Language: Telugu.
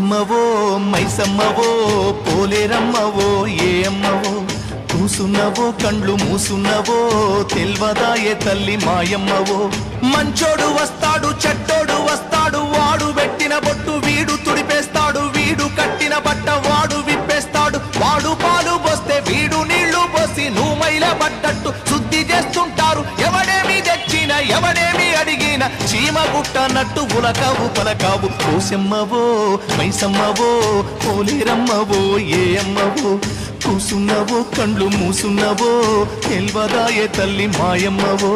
కూసమ్మవో మైసమ్మవో పోలేరమ్మవో ఏ అమ్మవో కూసున్నవో కండ్లు మూసున్నవో తెల్వదాయే తల్లి మాయమ్మవో మంచోడు వస్తాడు చెడ్డోడు వస్తాడు వాడు పెట్టిన బొట్టు వీడు తుడిపేస్తాడు వీడు కట్టిన బట్ట వాడు విప్పేస్తాడు వాడు పాలు పోస్తే వీడు నీళ్లు పోసి నువ్వు మైల పడ్డట్టు శుద్ధి చేస్తుంటారు ఎవడేమి తెచ్చిన ఎవడేమి అడిగిన చీమ గుట్టనట్టు ఉలకావు పలకావు కోసమ్మవో మైసమ్మవో పోలేరమ్మవో ఏ అమ్మవో కూసున్నవో కండ్లు మూసున్నవో తెల్వదాయే తల్లి మాయమ్మవో